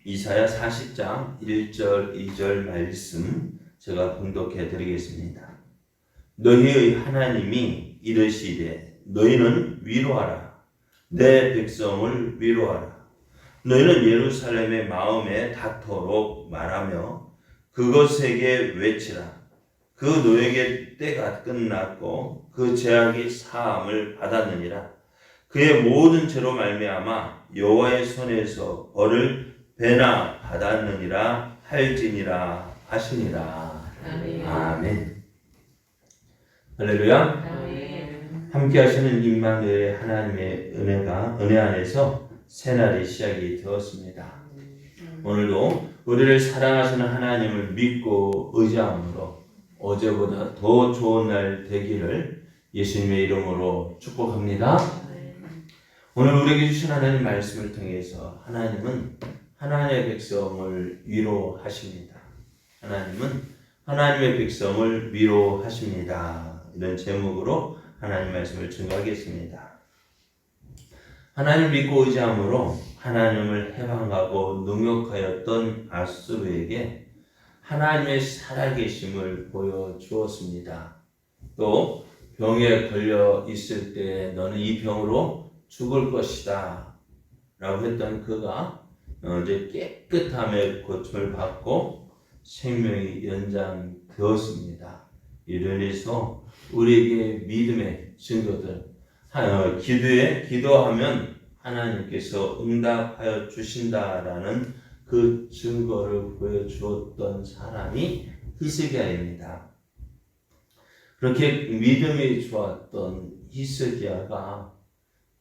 이사야 40장 1절 2절 말씀 제가 봉독해 드리겠습니다. 너희의 하나님이 이르시되 너희는 위로하라. 내 백성을 위로하라. 너희는 예루살렘의 마음에 닿도록 말하며 그것에게 외치라. 그 노예의 때가 끝났고 그 죄악이 사함을 받았느니라. 그의 모든 죄로 말미암아 여호와의 손에서 벌을 배나 받았느니라 할지니라 하시니라. 아멘. 아멘. 할렐루야. 아멘. 함께 하시는 임마누엘의 하나님의 은혜 안에서 새날이 시작이 되었습니다. 오늘도 우리를 사랑하시는 하나님을 믿고 의지함으로 어제보다 더 좋은 날 되기를 예수님의 이름으로 축복합니다. 오늘 우리에게 주신 하나님 말씀을 통해서 하나님은 하나님의 백성을 위로하십니다. 하나님은 하나님의 백성을 위로하십니다. 이런 제목으로 하나님 말씀을 증거하겠습니다. 하나님을 믿고 의지함으로 하나님을 해방하고 능욕하였던 아수르에게 하나님의 살아계심을 보여주었습니다. 또 병에 걸려 있을 때 너는 이 병으로 죽을 것이다 라고 했던 그가 이제 깨끗함의 고침을 받고 생명이 연장되었습니다. 이래서 우리에게 믿음의 증거들, 기도하면 하나님께서 응답하여 주신다라는 그 증거를 보여주었던 사람이 히스기야입니다. 그렇게 믿음이 좋았던 히스기야가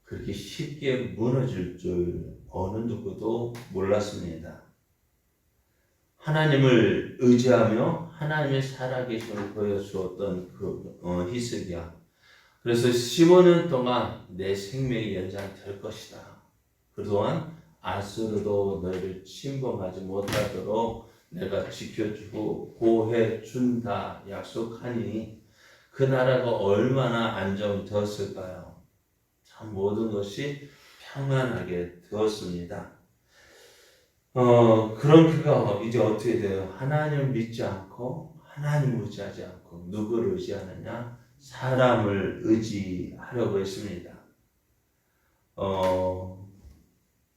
그렇게 쉽게 무너질 줄 어느 누구도 몰랐습니다. 하나님을 의지하며 하나님의 살아계심을 보여주었던 그 히스기야. 그래서 15년 동안 내 생명이 연장될 것이다. 그동안 아수르도 너희를 침범하지 못하도록 내가 지켜주고 보호해준다 약속하니 그 나라가 얼마나 안정되었을까요? 참 모든 것이 평안하게 되었습니다. 그런 그가 이제 어떻게 돼요? 하나님을 믿지 않고 하나님을 의지하지 않고 누구를 의지하느냐? 사람을 의지하려고 했습니다.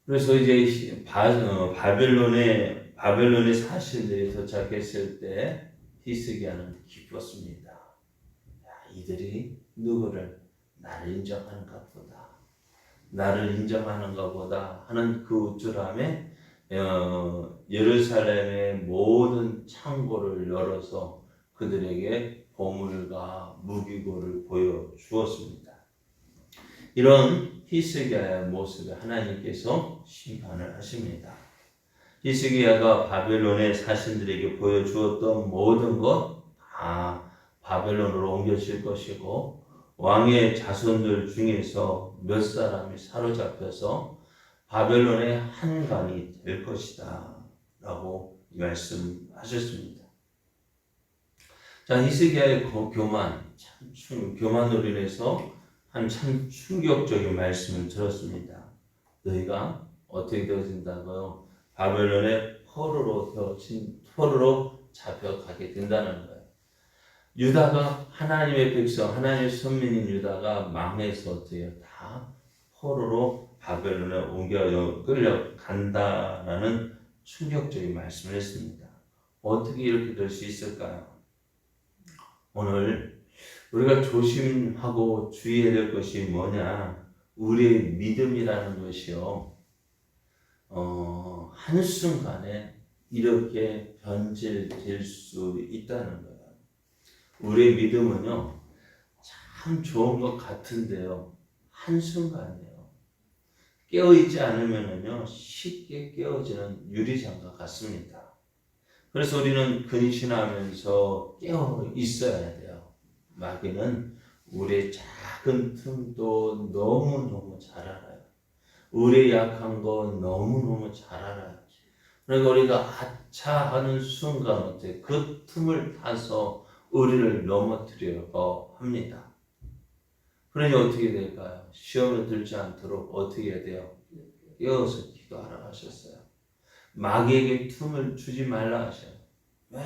그래서 이제 바벨론의 사신들이 도착했을 때 히스기야는 기뻤습니다. 야, 이들이 누구를 나를 인정하는가 보다 하는 그 우쭐함에 예루살렘의 모든 창고를 열어서 그들에게 보물과 무기고를 보여주었습니다. 이런 히스기야의 모습에 하나님께서 심판을 하십니다. 히스기야가 바벨론의 사신들에게 보여주었던 모든 것 다 바벨론으로 옮겨질 것이고 왕의 자손들 중에서 몇 사람이 사로잡혀서 바벨론의 한간이 될 것이다 라고 말씀하셨습니다. 자, 히스기야의 교만으로 인해서 참 충격적인 말씀을 들었습니다. 너희가 어떻게 되어진다고요? 바벨론의 포로로 잡혀가게 된다는 거예요. 유다가 하나님의 백성, 하나님의 선민인 유다가 망해서 어때요? 다 포로로 바벨론에 끌려간다라는 충격적인 말씀을 했습니다. 어떻게 이렇게 될 수 있을까요? 오늘 우리가 조심하고 주의해야 될 것이 뭐냐? 우리의 믿음이라는 것이요. 한순간에 이렇게 변질될 수 있다는 거예요. 우리의 믿음은요, 참 좋은 것 같은데요, 한순간이에요. 깨어있지 않으면요, 쉽게 깨어지는 유리장갑 같습니다. 그래서 우리는 근신하면서 깨어 있어야 돼요. 마귀는 우리의 작은 틈도 너무너무 잘 알아요. 우리의 약한 거 너무너무 잘 알아요. 그러니까 우리가 아차 하는 순간 어때? 그 틈을 타서 우리를 넘어뜨리려고 합니다. 그러니 어떻게 될까요? 시험에 들지 않도록 어떻게 해야 돼요? 깨어서 기도하라 하셨어요. 마귀에게 틈을 주지 말라 하셔요. 왜?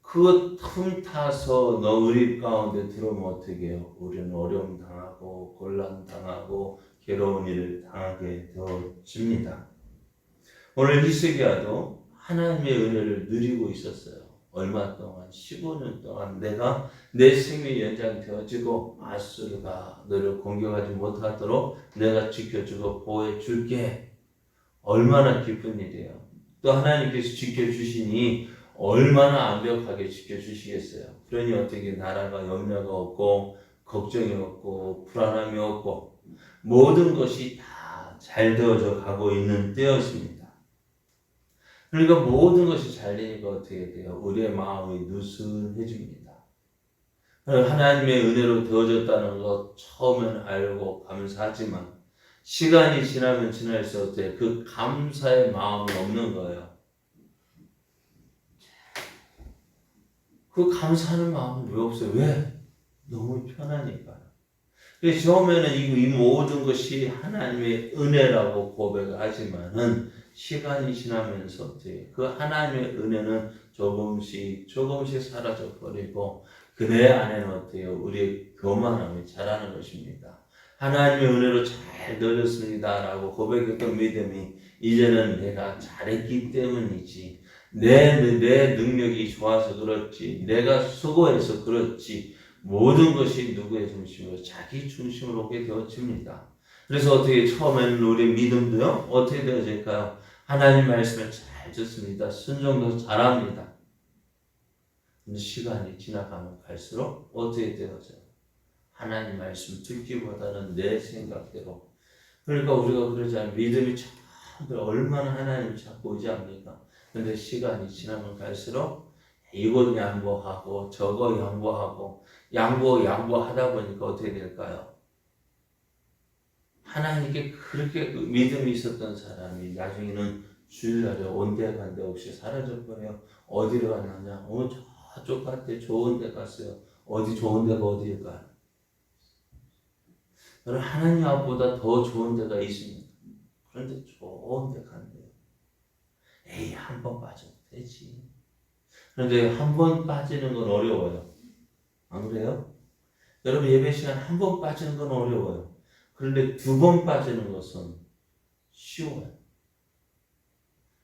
그 틈 타서 너 우리 가운데 들어오면 어떻게 해요? 우리는 어려움 당하고 곤란 당하고 괴로운 일을 당하게 되어집니다. 오늘 히스기야도 하나님의 은혜를 누리고 있었어요. 얼마 동안 15년 동안 내가 내 생명이 연장되어지고 아수르가 너를 공격하지 못하도록 내가 지켜주고 보호해 줄게. 얼마나 기쁜 일이에요. 또 하나님께서 지켜주시니 얼마나 완벽하게 지켜주시겠어요. 그러니 어떻게 나라가 염려가 없고 걱정이 없고 불안함이 없고 모든 것이 다 잘 되어져 가고 있는 때였습니다. 그러니까 모든 것이 잘 되니까 어떻게 돼요? 우리의 마음이 느슨해집니다. 하나님의 은혜로 되어졌다는 것 처음엔 알고 감사하지만 시간이 지나면 지날수록 그 감사의 마음이 없는 거예요. 그 감사하는 마음은 왜 없어요? 왜? 너무 편하니까. 그래서 처음에는 이 모든 것이 하나님의 은혜라고 고백하지만은 시간이 지나면서 그 하나님의 은혜는 조금씩 사라져 버리고 그네 안에는 어때요? 우리의 교만함이 자라는 것입니다. 하나님의 은혜로 잘 되었습니다라고 고백했던 믿음이 이제는 내가 잘했기 때문이지 내 능력이 좋아서 그렇지 내가 수고해서 그렇지 모든 것이 누구의 중심으로 자기 중심으로 오게 되어집니다. 그래서 어떻게 처음에는 우리 믿음도요 어떻게 되어질까요? 하나님 말씀을 잘 듣습니다. 순종도 잘합니다. 근데 시간이 지나가면 갈수록 어떻게 되어져요? 하나님 말씀 듣기보다는 내 생각대로. 그러니까 우리가 그러잖아요. 믿음이 참 얼마나 하나님 찾고 오지 않습니까? 근데 시간이 지나면 갈수록 이것 양보하고 저거 양보하고 양보하다 보니까 어떻게 될까요? 하나님께 그렇게 믿음이 있었던 사람이 나중에는 주일날에 온데간데 없이 사라져버려요. 어디로 갔느냐? 저쪽 갔대 좋은 데 갔어요. 어디 좋은 데가 어디일까요? 여러분 하나님 앞보다 더 좋은 데가 있습니다. 그런데 좋은 데 간대요. 에이 한 번 빠져도 되지. 그런데 한 번 빠지는 건 어려워요. 안 그래요? 여러분 예배 시간 한 번 빠지는 건 어려워요. 그런데 두 번 빠지는 것은 쉬워요.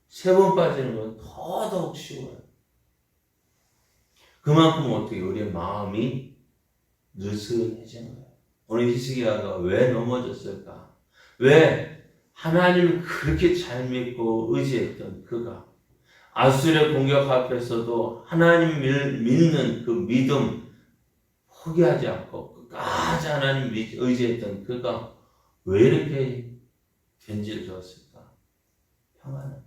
세 번 빠지는 건 더더욱 쉬워요. 그만큼 어떻게 우리의 마음이 느슨해지는 거예요. 오늘 히스기야가 왜 넘어졌을까? 왜 하나님을 그렇게 잘 믿고 의지했던 그가 아수르의 공격 앞에서도 하나님 믿는 그 믿음 포기하지 않고 끝까지 하나님 의지했던 그가 왜 이렇게 견질었을까? 평안함.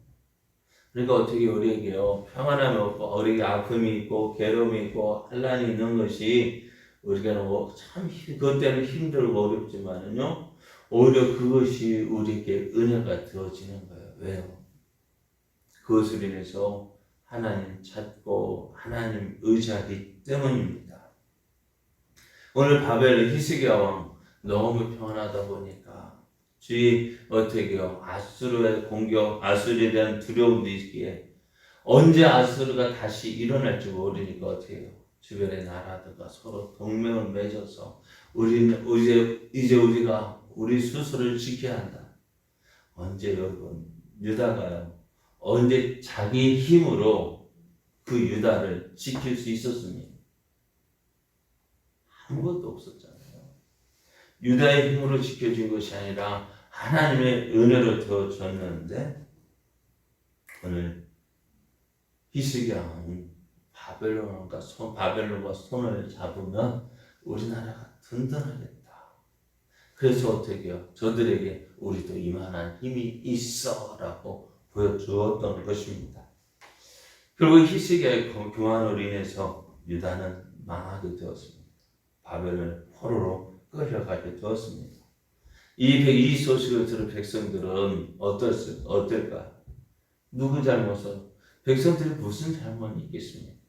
그러니까 어떻게 우리에게요 평안함이 없고 우리에게 아픔이 있고 괴로움이 있고 환난이 있는 것이 우리가 참 그것 때문에 힘들고 어렵지만은요 오히려 그것이 우리에게 은혜가 되어지는 거예요. 왜요? 그것을 인해서 하나님 찾고 하나님 의지하기 때문입니다. 오늘 바벨 히스기야 왕 너무 평안하다 보니까 주의 어떻게 해요? 아수르의 공격, 아수르에 대한 두려움도 있기에 언제 아수르가 다시 일어날지 모르니까 어떻게 해요? 주변의 나라들과 서로 동맹을 맺어서 우리는 이제 우리가 우리 스스로를 지켜야 한다. 언제 여러분 유다가요? 언제 자기 힘으로 그 유다를 지킬 수 있었습니까? 아무것도 없었잖아요. 유다의 힘으로 지켜진 것이 아니라 하나님의 은혜로 되어졌는데 오늘 히스기야는 바벨론과 손을 잡으면 우리나라가 든든하겠다. 그래서 어떻게 해요? 저들에게 우리도 이만한 힘이 있어라고 보여주었던 것입니다. 그리고 히스기야의 교만으로 인해서 유다는 망하게 되었습니다. 바벨론 포로로 끌려가게 되었습니다. 이 소식을 들은 백성들은 어떨까? 누구 잘못을? 백성들이 무슨 잘못이 있겠습니까?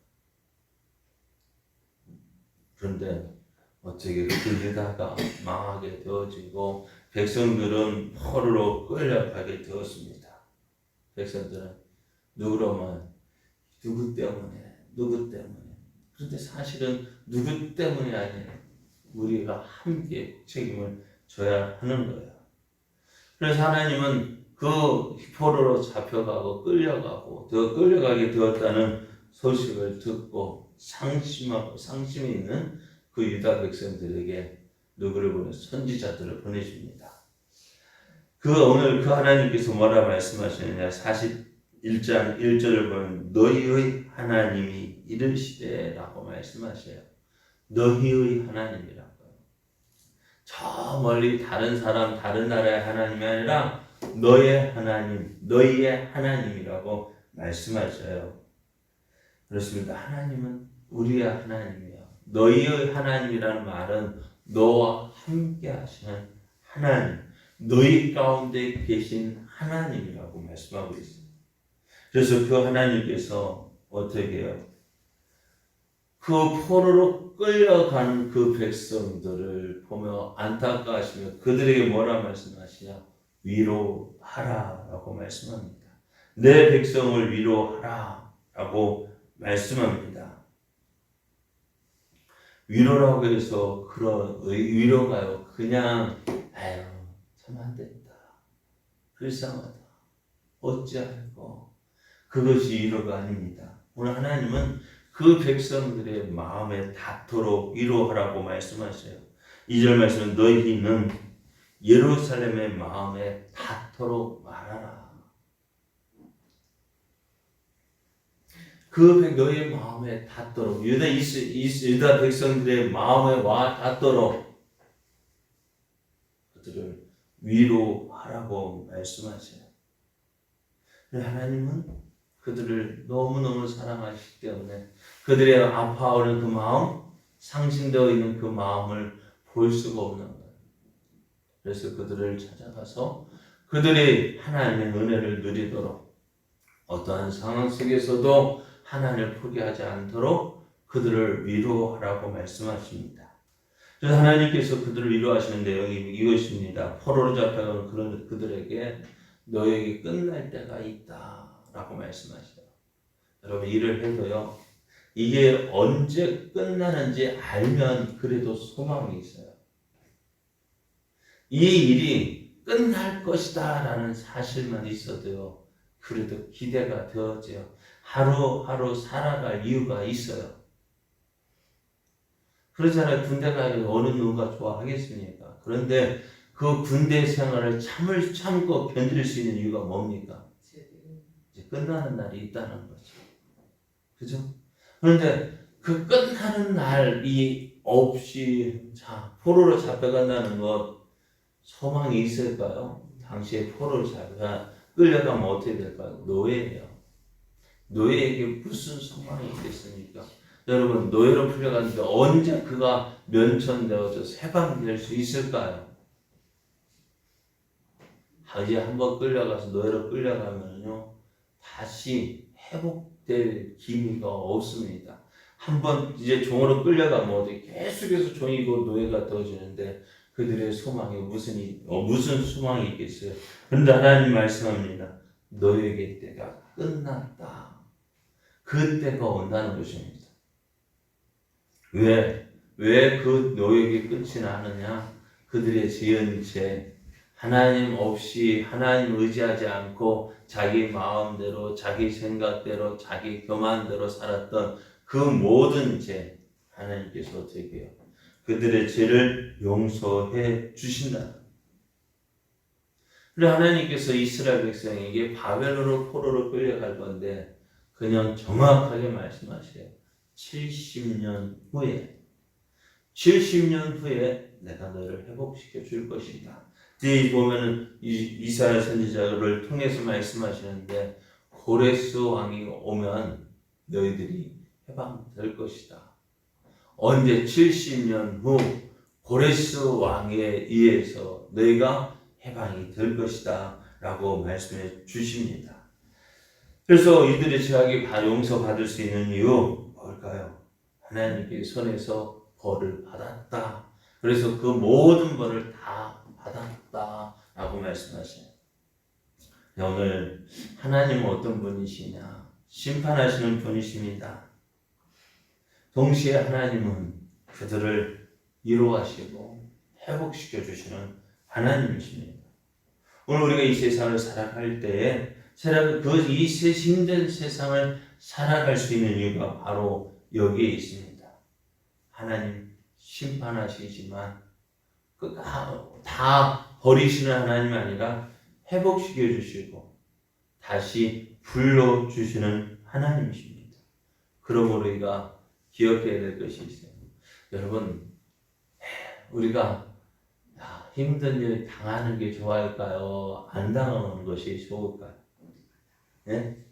그런데 어떻게 그 유다가 망하게 되어지고 백성들은 포로로 끌려가게 되었습니다. 백성들은 누구로만 누구 때문에 그런데 사실은 누구 때문이 아니라 우리가 함께 책임을 져야 하는 거예요. 그래서 하나님은 그 포로로 잡혀가고 끌려가고 더 끌려가게 되었다는 소식을 듣고 상심이 있는 그 유다 백성들에게 누구를 보내 선지자들을 보내줍니다. 오늘 그 하나님께서 뭐라 말씀하시느냐 41장 1절을 보면 너희의 하나님이 이르시되 라고 말씀하셔요. 너희의 하나님이라고요. 저 멀리 다른 사람 다른 나라의 하나님이 아니라 너의 하나님 너희의 하나님이라고 말씀하셔요. 그렇습니다. 하나님은 우리의 하나님이에요. 너희의 하나님이라는 말은 너와 함께 하시는 하나님 너희 가운데 계신 하나님이라고 말씀하고 있어요. 그래서 그 하나님께서 어떻게 해요? 그 포로로 끌려가는 그 백성들을 보며 안타까워하시며 그들에게 뭐라 말씀하시냐? 위로하라 라고 말씀합니다. 내 백성을 위로하라 라고 말씀합니다. 위로라고 해서 그런 위로가요. 그냥 아유 참 안됐다. 불쌍하다. 어찌할꼬. 그것이 위로가 아닙니다. 오늘 하나님은 그 백성들의 마음에 닿도록 위로하라고 말씀하셔요. 2절 말씀은 너희는 예루살렘의 마음에 닿도록 말하라. 너의 마음에 닿도록 유다 백성들의 마음에 와 닿도록 그들을 위로하라고 말씀하셔요. 하나님은 그들을 너무너무 사랑하시기 때문에 그들의 아파오는 그 마음, 상심되어 있는 그 마음을 볼 수가 없는 거예요. 그래서 그들을 찾아가서 그들이 하나님의 은혜를 누리도록 어떠한 상황 속에서도 하나님을 포기하지 않도록 그들을 위로하라고 말씀하십니다. 그래서 하나님께서 그들을 위로하시는 내용이 이것입니다. 포로로 잡혀간 그런 그들에게 너에게 끝날 때가 있다 라고 말씀하셔요. 여러분 일을 해도요 이게 언제 끝나는지 알면 그래도 소망이 있어요. 이 일이 끝날 것이다 라는 사실만 있어도요 그래도 기대가 되어져요. 하루하루 살아갈 이유가 있어요. 그렇잖아요. 군대 가기 어느 누가 좋아하겠습니까? 그런데 그 군대 생활을 참고 견딜 수 있는 이유가 뭡니까? 이제 끝나는 날이 있다는 거죠. 그죠? 그런데 그 끝나는 날이 없이 포로로 잡혀간다는 것 소망이 있을까요? 당시에 포로로 끌려가면 어떻게 될까요? 노예예요. 노예에게 무슨 소망이 있겠습니까? 여러분 노예로 풀려갔는데 언제 그가 면천되어서 해방될 수 있을까요? 이제 한번 끌려가서 노예로 끌려가면요 다시 회복될 기미가 없습니다. 한번 이제 종으로 끌려가면 어디 계속해서 종이고 노예가 되어지는데 그들의 소망이 무슨 소망이 있겠어요? 그런데 하나님 말씀합니다. 너에게 때가 끝났다. 그 때가 온다는 것입니다. 왜 그 노예의 끝이 나느냐? 그들의 지은 죄, 하나님 없이 하나님 의지하지 않고 자기 마음대로 자기 생각대로 자기 교만대로 살았던 그 모든 죄 하나님께서 어떻게 해요? 그들의 죄를 용서해 주신다. 그래서 하나님께서 이스라엘 백성에게 바벨론으로 포로로 끌려갈 건데 그냥 정확하게 말씀하세요. 70년 후에 내가 너를 회복시켜 줄 것이다. 뒤에 보면은 이사야 선지자를 통해서 말씀하시는데 고레스 왕이 오면 너희들이 해방될 것이다. 언제 70년 후 고레스 왕에 의해서 너희가 해방이 될 것이다 라고 말씀해 주십니다. 그래서 이들의 죄악이 용서받을 수 있는 이유 뭘까요? 하나님께 손에서 벌을 받았다. 그래서 그 모든 벌을 다 받았다 라고 말씀하셔요. 오늘 하나님은 어떤 분이시냐? 심판하시는 분이십니다. 동시에 하나님은 그들을 위로하시고 회복시켜 주시는 하나님이십니다. 오늘 우리가 이 세상을 살아갈 때에 이 힘든 세상을 살아갈 수 있는 이유가 바로 여기에 있습니다. 하나님 심판하시지만 다 버리시는 하나님이 아니라 회복시켜 주시고 다시 불러주시는 하나님이십니다. 그러므로 우리가 기억해야 될 것이 있어요. 여러분, 우리가 힘든 일 당하는 게 좋을까요? 안 당하는 것이 좋을까요? 네?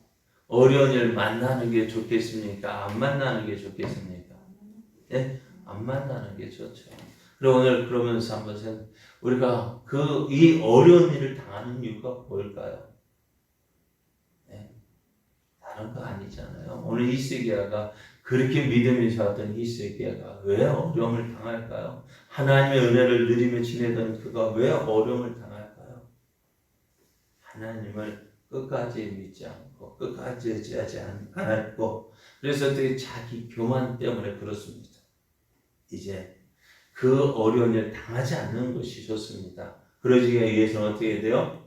어려운 일 만나는 게 좋겠습니까? 안 만나는 게 좋겠습니까? 네? 안 만나는 게 좋죠. 그리고 오늘 그러면서 한번 우리가 이 어려운 일을 당하는 이유가 뭘까요? 네? 다른 거 아니잖아요. 오늘 히스기야가 그렇게 믿음이 좋았던 히스기야가 왜 어려움을 당할까요? 하나님의 은혜를 누리며 지내던 그가 왜 어려움을 당할까요? 하나님을 끝까지 믿지 않고 끝까지 의지하지 않았고 그래서 자기 교만 때문에 그렇습니다. 이제 그 어려운 일 당하지 않는 것이 좋습니다. 그러기 위해서는 어떻게 해야 돼요?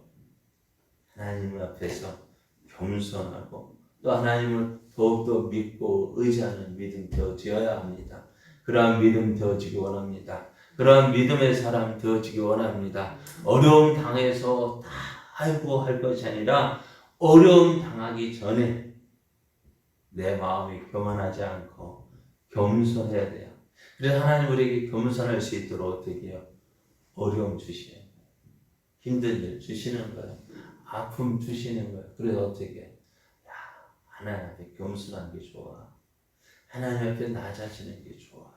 하나님 앞에서 겸손하고 또 하나님을 더욱더 믿고 의지하는 믿음 되어져야 합니다. 그러한 믿음 되어지기 원합니다. 그러한 믿음의 사람 되어지기 원합니다. 어려움 당해서 다 아이고 할 것이 아니라 어려움 당하기 전에 내 마음이 교만하지 않고 겸손해야 돼요. 그래서 하나님 우리에게 겸손할 수 있도록 어떻게 해요? 어려움 주시는 거예요. 힘든 일 주시는 거예요. 아픔 주시는 거예요. 그래서 어떻게 해요? 하나님 앞에 겸손한 게 좋아. 하나님 앞에 낮아지는 게 좋아.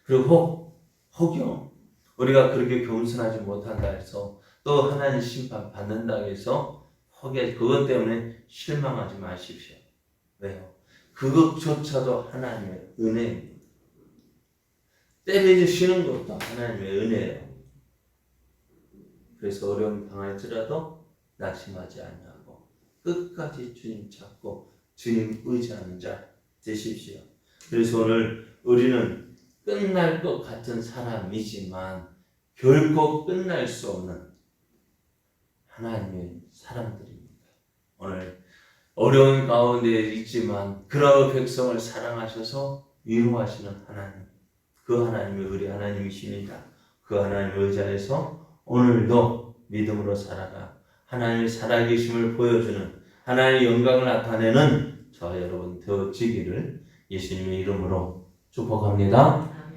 그리고 혹여 우리가 그렇게 겸손하지 못한다 해서 또 하나님 심판 받는다 해서 혹여 그것 때문에 실망하지 마십시오. 왜요? 그것조차도 하나님의 은혜입니다. 때려주시는 것도 하나님의 은혜예요. 그래서 어려움 당할지라도 낙심하지 않냐고 끝까지 주님 찾고 주님 의지하는 자 되십시오. 그래서 오늘 우리는 끝날 것 같은 사람이지만 결코 끝날 수 없는 하나님의 사람들입니다. 오늘 어려운 가운데 있지만 그런 백성을 사랑하셔서 위로하시는 하나님, 그 하나님이 우리 하나님이십니다. 그 하나님을 의지해서 오늘도 믿음으로 살아가 하나님의 살아계심을 보여주는 하나님의 영광을 나타내는 저와 여러분 되어지기를 예수님의 이름으로 축복합니다.